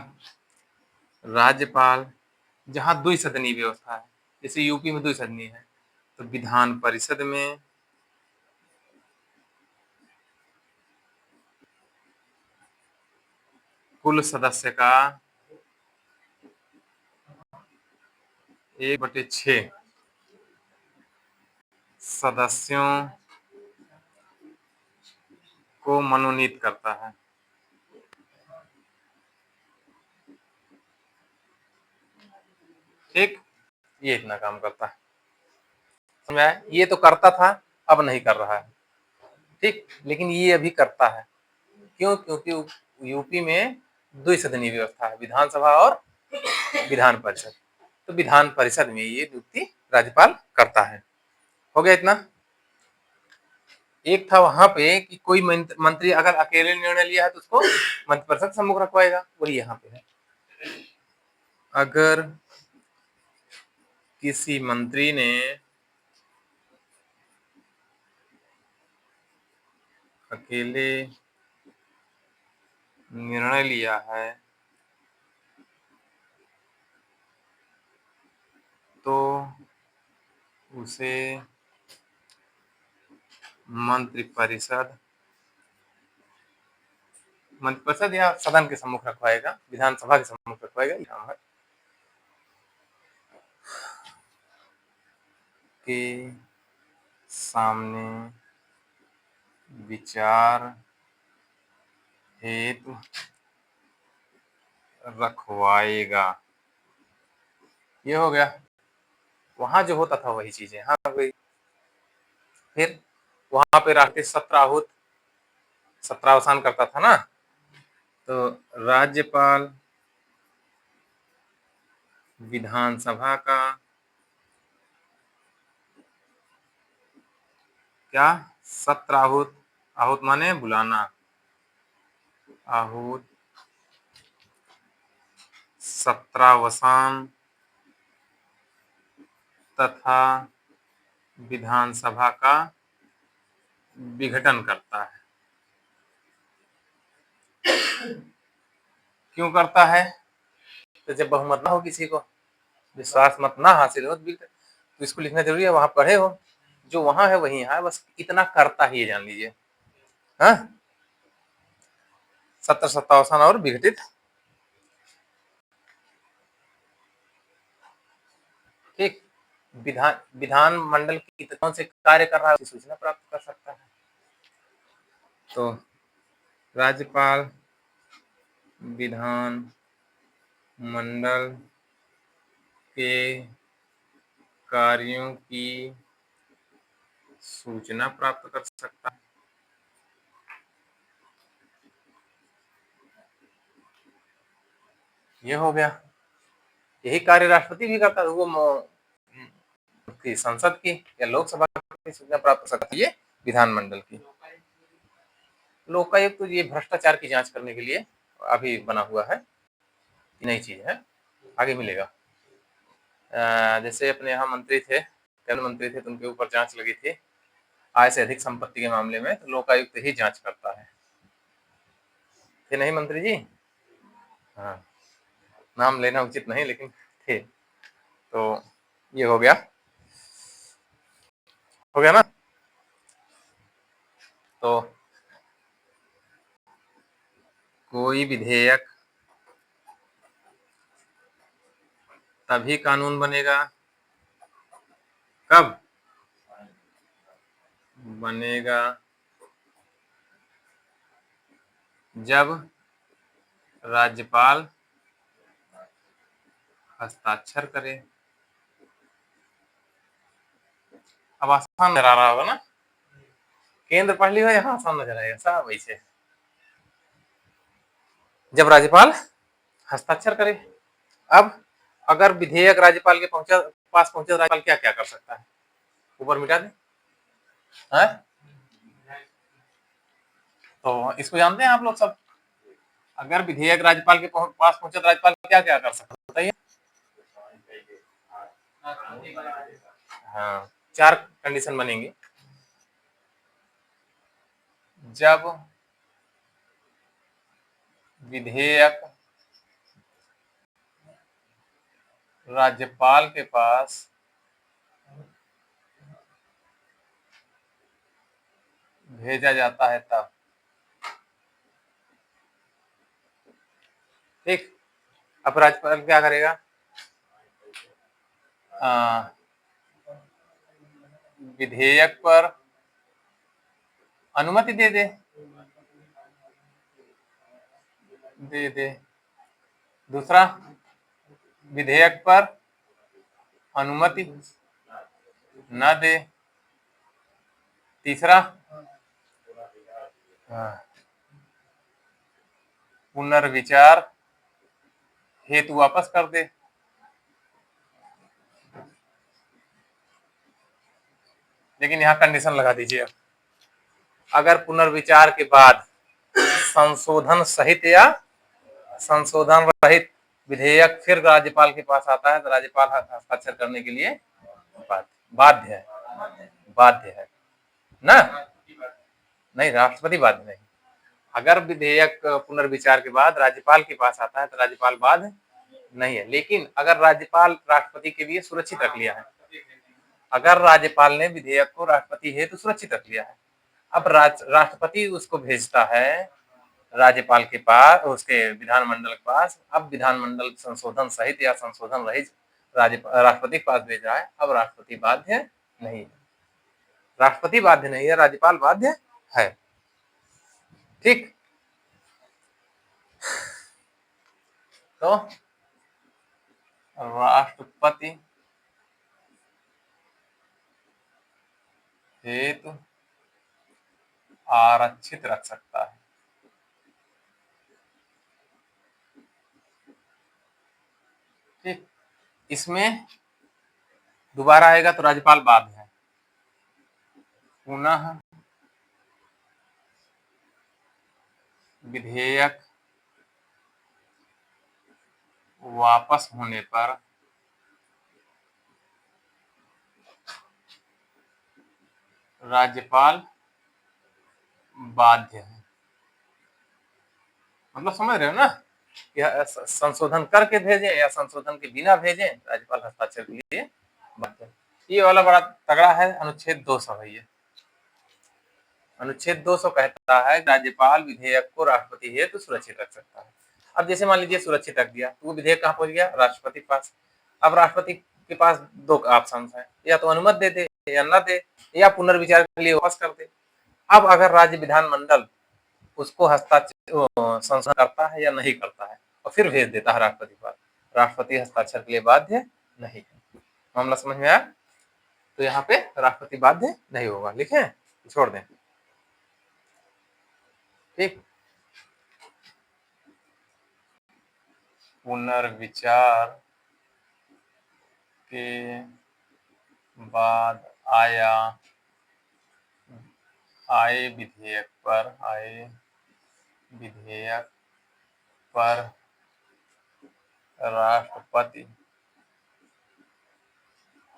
राज्यपाल जहाँ द्विसदनीय व्यवस्था है, जैसे यूपी में द्विसदनीय है, तो विधान परिषद में कुल सदस्य का 1/6 सदस्यों को मनोनीत करता है। ठीक। ये इतना काम करता है, समझ आया? ये तो करता था, अब नहीं कर रहा है। ठीक। लेकिन ये अभी करता है, क्यों? क्योंकि यूपी में द्विसदनीय व्यवस्था है, विधानसभा और विधान परिषद। तो विधान परिषद में ये नियुक्ति राज्यपाल करता है। हो गया इतना। एक था वहां पे कि कोई मंत्री अगर अकेले निर्णय लिया है तो उसको मंत्रिपरिषद सम्मुख रखवाएगा, वही यहाँ पे है। अगर किसी मंत्री ने अकेले निर्णय लिया है तो उसे मंत्रिपरिषद मंत्रिपरिषद या सदन के सम्मुख रखवाएगा, विधानसभा के सम्मुख रखवाएगा, ये काम है के सामने विचार हेतु रखवाएगा। ये हो गया। वहां जो होता था वही चीजें हाँ वही। फिर वहां पे राष्ट्रीय सत्रावसान करता था ना, तो राज्यपाल विधानसभा का क्या सत्र आहूत माने बुलाना, आहूत सत्रावसान तथा विधानसभा का विघटन करता है। क्यों करता है? तो जब बहुमत ना हो, किसी को विश्वास मत ना हासिल हो, तो इसको लिखना जरूरी है, वहां पढ़े हो, जो वहां है वही है, बस इतना करता ही है, जान लीजिए। हाँ, सत्र सत्तावसान और विघटित। ठीक। विधान मंडल की कौन से कार्य कर रहा है, सूचना प्राप्त कर सकता है। तो राज्यपाल विधान मंडल के कार्यों की सूचना प्राप्त कर सकता है। ये हो गया। यही कार्य राष्ट्रपति भी करता है, वो की संसद की या लोकसभा की सूचना प्राप्त कर सकता है, ये विधानमंडल की। लोकायुक्त तो ये भ्रष्टाचार की जांच करने के लिए अभी बना हुआ है, नई चीज है, आगे मिलेगा। जैसे अपने यहाँ मंत्री थे, केंद्र मंत्री थे, तो उनके ऊपर जांच लगी थी आय से अधिक संपत्ति के मामले में, तो लोकायुक्त ही जांच करता है। थे नहीं मंत्री जी? हाँ, नाम लेना उचित नहीं, लेकिन थे। तो ये हो गया ना। तो कोई विधेयक तभी कानून बनेगा, कब बनेगा? जब राज्यपाल हस्ताक्षर करे। अब आसान नजर आ रहा होगा ना, केंद्र पढ़ लिया, यहाँ आसान नजर आएगा साहब। वैसे जब राज्यपाल हस्ताक्षर करे। अब अगर विधेयक राज्यपाल के पास पहुंचे, राज्यपाल क्या क्या कर सकता है? ऊपर मिटा दे। है? तो इसको जानते हैं आप लोग सब? अगर विधेयक राज्यपाल के पास पहुंचे तो राज्यपाल क्या क्या कर सकता है, बताइए। हाँ, 4 कंडीशन बनेंगी। जब विधेयक राज्यपाल के पास भेजा जाता है तब। ठीक। अब राज्यपाल क्या करेगा? विधेयक पर अनुमति दे दे। दूसरा, विधेयक पर अनुमति न दे। तीसरा, पुनर्विचार हेतु वापस कर दे। लेकिन यहाँ कंडीशन लगा दीजिए, अगर पुनर्विचार के बाद संशोधन सहित या संशोधन रहित विधेयक फिर राज्यपाल के पास आता है, तो राज्यपाल हस्ताक्षर करने के लिए बाध्य है ना? नहीं, राष्ट्रपति बाध्य नहीं। अगर विधेयक पुनर्विचार के बाद राज्यपाल के पास आता है तो राज्यपाल बाध्य नहीं है। लेकिन अगर राज्यपाल राष्ट्रपति के लिए सुरक्षित रख लिया है, अगर राज्यपाल ने विधेयक को राष्ट्रपति हेतु सुरक्षित रख लिया है, अब राष्ट्रपति उसको भेजता है राज्यपाल के पास, उसके विधानमंडल के पास। अब विधानमंडल संशोधन सहित या संशोधन रहित राष्ट्रपति के पास भेज रहा है। अब राष्ट्रपति बाध्य नहीं है, राष्ट्रपति बाध्य नहीं है, राज्यपाल बाध्य है। ठीक, तो राष्ट्रपति हेतु आरक्षित रख सकता है। ठीक, इसमें दोबारा आएगा तो राज्यपाल बाध्य है। पुनः विधेयक वापस होने पर राज्यपाल बाध्य है। मतलब समझ रहे हो ना, या संशोधन करके भेजें या संशोधन के बिना भेजें, राज्यपाल हस्ताक्षर के लिए बाध्य है। ये वाला बड़ा तगड़ा है, अनुच्छेद 200 है ये। अनुच्छेद 200 कहता है राज्यपाल विधेयक को राष्ट्रपति हेतु सुरक्षित रख सकता है। अब जैसे मान लीजिए सुरक्षित रख दिया, तो वो विधेयक कहाँ पहुंच गया? राष्ट्रपति के पास। अब राष्ट्रपति के पास दो ऑप्शन है, या तो अनुमति दे दे या न दे, या पुनर्विचार के लिए वापस कर दे। अब अगर राज्य विधानमंडल उसको हस्ताक्षर संशोधन करता है या नहीं करता है और फिर भेज देता है राष्ट्रपति के पास, राष्ट्रपति हस्ताक्षर के लिए बाध्य नहीं है। मामला समझ में आया? तो यहाँ पे राष्ट्रपति बाध्य नहीं होगा, लिखें छोड़ दें। ठीक, पुनर्विचार के बाद आए विधेयक पर राष्ट्रपति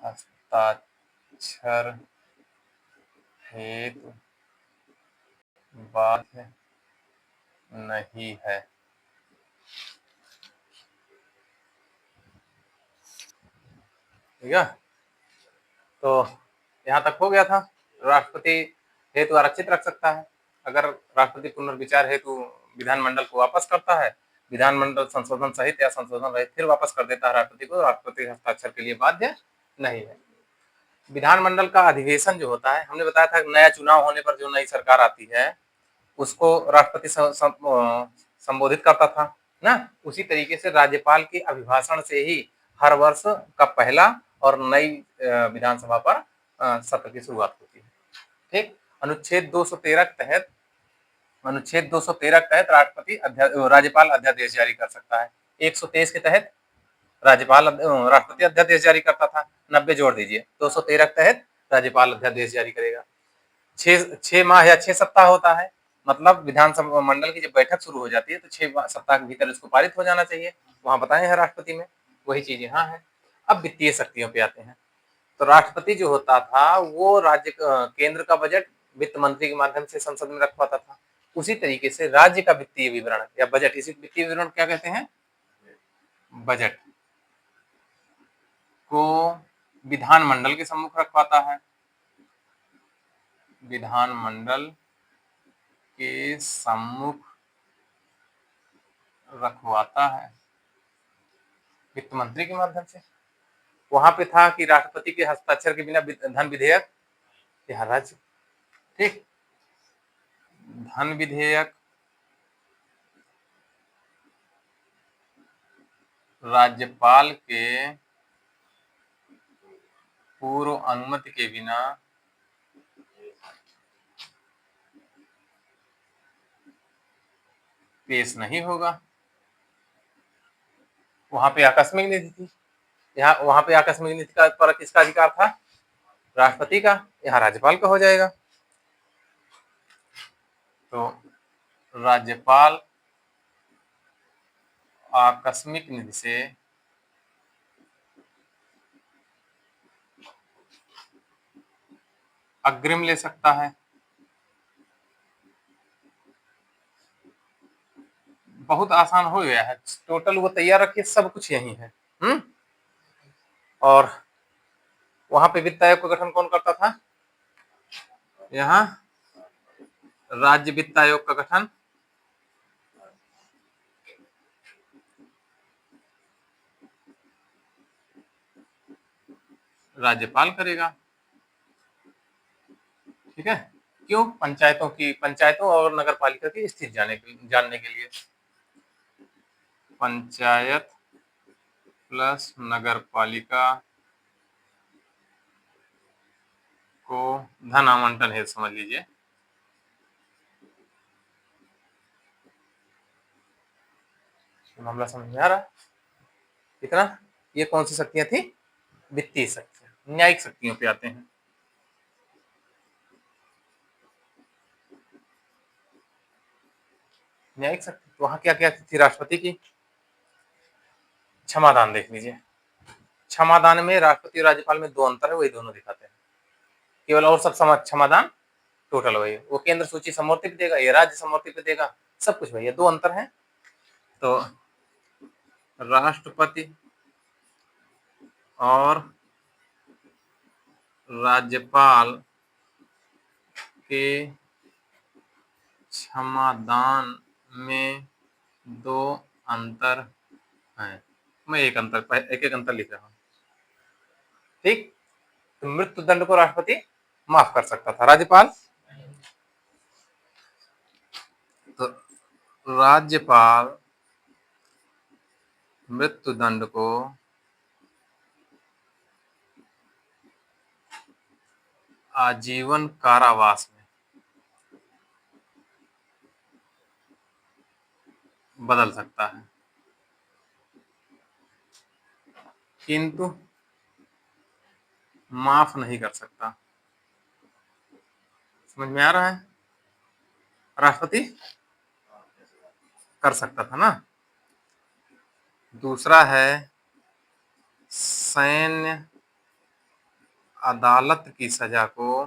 हस्ताक्षर हेतु बाध्य नहीं है। ठीक है, तो यहाँ तक हो गया था। राष्ट्रपति हेतु आरक्षित रख सकता है। अगर राष्ट्रपति पुनर्विचार हेतु विधानमंडल को वापस करता है, विधानमंडल संशोधन सहित या संशोधन रहित फिर वापस कर देता है राष्ट्रपति को, राष्ट्रपति हस्ताक्षर के लिए बाध्य नहीं है। विधानमंडल का अधिवेशन जो होता है, हमने बताया था नया चुनाव होने पर जो नई सरकार आती है उसको राष्ट्रपति संबोधित करता था ना। उसी तरीके से राज्यपाल के अभिभाषण से ही हर वर्ष का पहला और नई विधानसभा पर सत्र की शुरुआत होती है। ठीक, अनुच्छेद 213 के तहत राष्ट्रपति राज्यपाल अध्यादेश जारी कर सकता है। 123 के तहत राष्ट्रपति अध्यादेश जारी करता था, 90 जोड़ दीजिए, 213 के तहत राज्यपाल अध्यादेश जारी करेगा। 6 माह या 6 सप्ताह होता है, मतलब विधानसभा मंडल की जब बैठक शुरू हो जाती है तो 6 सप्ताह के भीतर इसको पारित हो जाना चाहिए। वहां बताए हैं राष्ट्रपति में, वही चीज यहाँ है। अब वित्तीय शक्तियों पे आते हैं। तो राष्ट्रपति जो होता था वो राज्य केंद्र का बजट वित्त मंत्री के माध्यम से संसद में रख पाता था। उसी तरीके से राज्य का वित्तीय विवरण या बजट, इसी वित्तीय विवरण क्या कहते हैं? बजट को विधानमंडल के सम्मुख रख पाता है। विधानमंडल के सम्मुख रखवाता है वित्त मंत्री के माध्यम से। वहां पे था कि राष्ट्रपति के हस्ताक्षर के बिना धन विधेयक, यहाँ राज्य। ठीक, धन विधेयक राज्यपाल के पूर्व अनुमति के बिना पेश नहीं होगा। वहां पे आकस्मिक निधि थी, यहाँ वहां पे आकस्मिक निधि का पर किसका अधिकार था? राष्ट्रपति का। यहाँ राज्यपाल का हो जाएगा। तो राज्यपाल आकस्मिक निधि से अग्रिम ले सकता है। बहुत आसान हो गया है, टोटल वो तैयार रखिए, सब कुछ यही है। और वहां पे वित्त आयोग का गठन कौन करता था? यहाँ राज्य वित्त आयोग का गठन राज्यपाल करेगा। ठीक है, क्यों? पंचायतों और नगर पालिका की स्थिति जानने के लिए। पंचायत प्लस नगर पालिका को धन आवंटन हेतु समझ लीजिए। मामला समझ में आ रहा है? कितना? ये कौन सी शक्तियां थी? वित्तीय शक्तियां। न्यायिक शक्तियों पे आते हैं। न्यायिक शक्ति वहां क्या क्या थी राष्ट्रपति की? क्षमादान देख लीजिए। क्षमादान में राष्ट्रपति और राज्यपाल में दो अंतर है, वही दोनों दिखाते हैं। केवल और सब क्षमादान टोटल वही, वो केंद्र सूची समवर्ती पे देगा, ये राज्य समवर्ती पे देगा, सब कुछ वही है, दो अंतर है। तो राष्ट्रपति और राज्यपाल के क्षमादान में दो अंतर हैं। मैं एक एक अंतर लिख रहा हूं। ठीक, तो मृत्यु दंड को राष्ट्रपति माफ कर सकता था, राज्यपाल तो राज्यपाल मृत्यु दंड को आजीवन कारावास में बदल सकता है, किंतु माफ नहीं कर सकता। समझ में आ रहा है? राष्ट्रपति कर सकता था ना। दूसरा है सैन्य अदालत की सजा को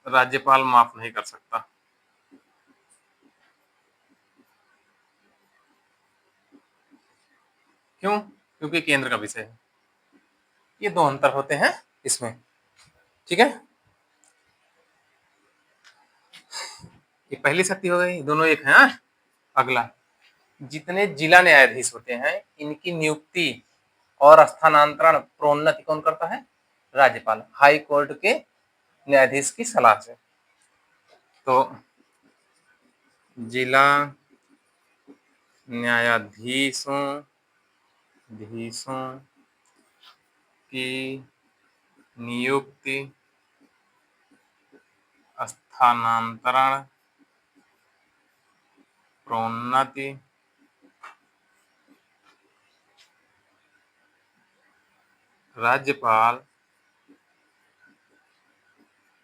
राज्यपाल माफ नहीं कर सकता। क्यों? क्योंकि केंद्र का विषय है। ये दो अंतर होते हैं इसमें। ठीक है, ये पहली शक्ति हो गई, दोनों एक है। अगला, जितने जिला न्यायाधीश होते हैं इनकी नियुक्ति और स्थानांतरण प्रोन्नति कौन करता है? राज्यपाल, हाई कोर्ट के न्यायाधीश की सलाह से। तो जिला न्यायाधीशों की नियुक्ति, स्थानांतरण, प्रोन्नति राज्यपाल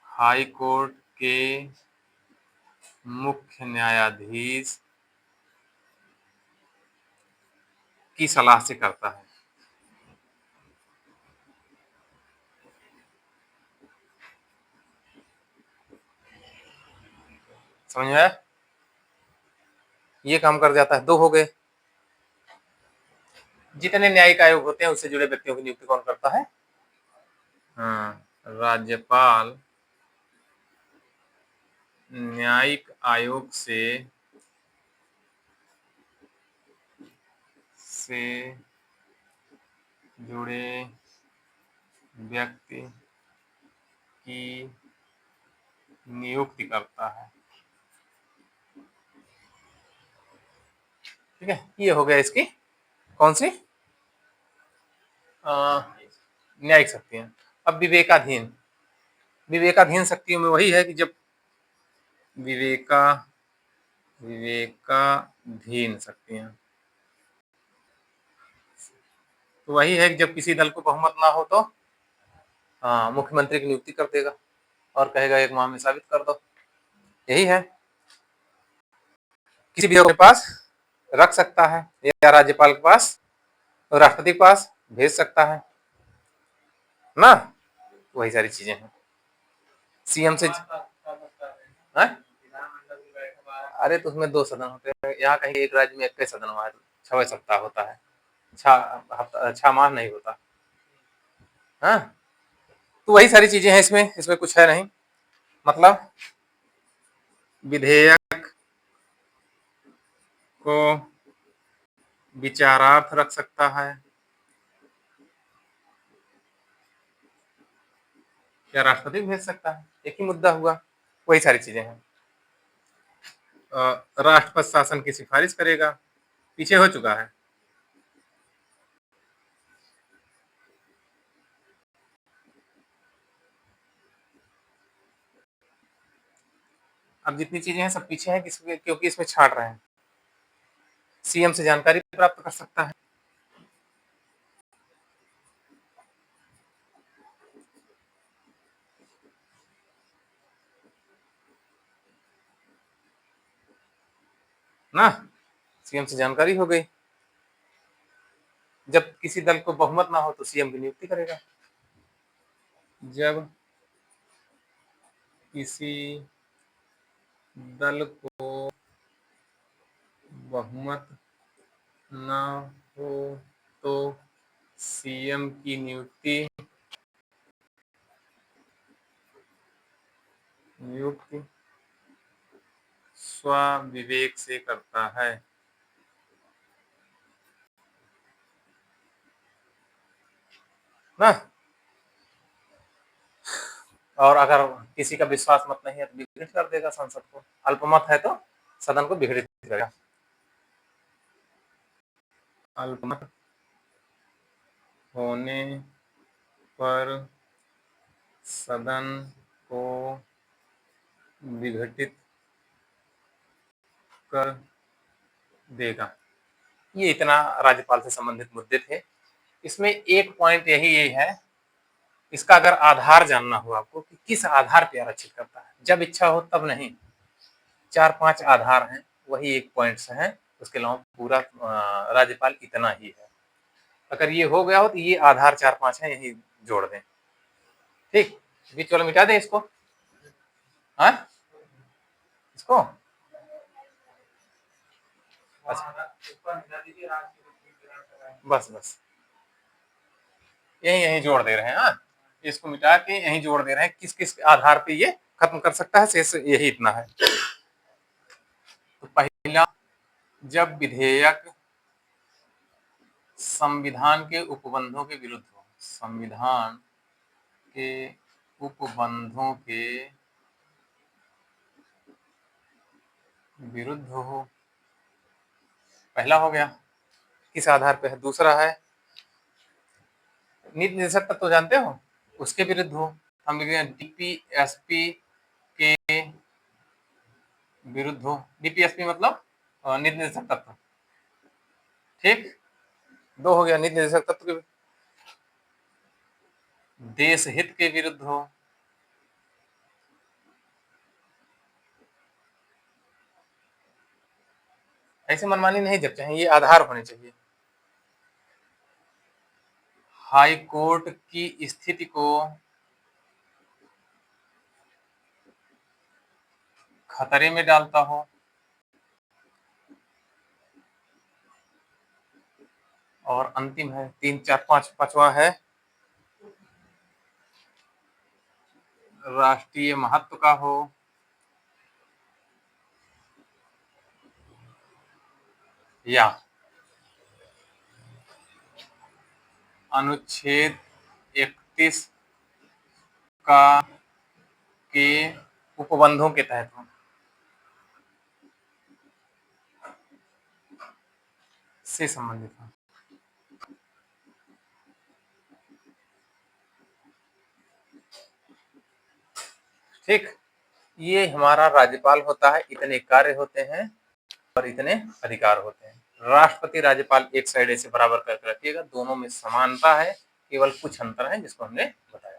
हाई कोर्ट के मुख्य न्यायाधीश की सलाह से करता है। समझ में आया? ये काम कर जाता है। दो हो गए। जितने न्यायिक आयोग होते हैं उससे जुड़े व्यक्तियों की नियुक्ति कौन करता है? हाँ, राज्यपाल न्यायिक आयोग से जुड़े व्यक्ति की नियुक्ति करता है। ठीक है, ये हो गया इसकी कौन सी न्यायिक शक्तियां। अब विवेकाधीन शक्तियों में वही है कि जब विवेकाधीन शक्तियां तो वही है कि जब किसी दल को बहुमत ना हो तो मुख्यमंत्री की नियुक्ति कर देगा और कहेगा एक माह में साबित कर दो। यही है, किसी भी के पास रख सकता है या राज्यपाल के पास और राष्ट्रपति के पास भेज सकता है ना। वही सारी चीजें हैं। सीएम से अरे तो उसमें दो सदन होते हैं, यहाँ कहीं एक राज्य में एक सदन हुआ है, 6 सप्ताह होता है, 6 माह नहीं होता। हाँ, तो वही सारी चीजें हैं इसमें कुछ है नहीं। मतलब विधेयक को विचारार्थ रख सकता है या राष्ट्रपति भेज सकता है, एक ही मुद्दा हुआ, वही सारी चीजें हैं। राष्ट्रपति शासन की सिफारिश करेगा, पीछे हो चुका है। अब जितनी चीजें हैं सब पीछे हैं, क्योंकि इसमें छाट रहे हैं। सीएम से जानकारी प्राप्त कर सकता है, ना, सीएम से जानकारी हो गई। जब किसी दल को बहुमत ना हो तो सीएम की नियुक्ति करेगा। जब किसी दल को बहुमत ना हो तो सीएम की नियुक्ति स्वविवेक से करता है। ना, और अगर किसी का विश्वास मत नहीं है तो विघटित कर देगा संसद को, अल्पमत है तो सदन को विघटित करेगा। अल्पमत होने पर सदन को विघटित कर देगा। ये इतना राज्यपाल से संबंधित मुद्दे थे। इसमें एक पॉइंट यही है, इसका अगर आधार जानना हो आपको कि किस आधार पर आरक्षित करता है, जब इच्छा हो तब नहीं, 4-5 आधार हैं, वही एक पॉइंट्स हैं, उसके अलावा पूरा राज्यपाल इतना ही है। अगर ये हो गया हो तो ये आधार 4-5 हैं, यही जोड़ दें। ठीक, बीच वाला मिटा दें इसको। हाँ, इसको अच्छा, बस यही जोड़ दे रहे हैं। हाँ, इसको मिटा के यही जोड़ दे रहे हैं, किस किस आधार पे ये खत्म कर सकता है, शेष यही इतना है। तो पहला, जब विधेयक संविधान के उपबंधों के विरुद्ध हो, संविधान के उपबंधों के विरुद्ध हो, पहला हो गया, किस आधार पे है। दूसरा है नीति निर्देशक तत्व, तो जानते हो, उसके विरुद्ध हो, हम डीपीएसपी के विरुद्ध हो। डीपीएसपी मतलब नीति निर्देशक तत्व। ठीक, 2 हो गया, नीति निर्देशक तत्व के। देश हित के विरुद्ध हो, ऐसे मनमानी नहीं जब चाहे, ये आधार होने चाहिए। हाई कोर्ट की स्थिति को खतरे में डालता हो, और अंतिम है 3, 4, 5, पांचवा है राष्ट्रीय महत्व का हो या अनुच्छेद 31 का के उपबंधों के तहत हो, से संबंधित हो। ठीक, ये हमारा राज्यपाल होता है, इतने कार्य होते हैं और इतने अधिकार होते हैं। राष्ट्रपति राज्यपाल एक साइड ऐसे बराबर करके रखिएगा, दोनों में समानता है, केवल कुछ अंतर है जिसको हमने बताया।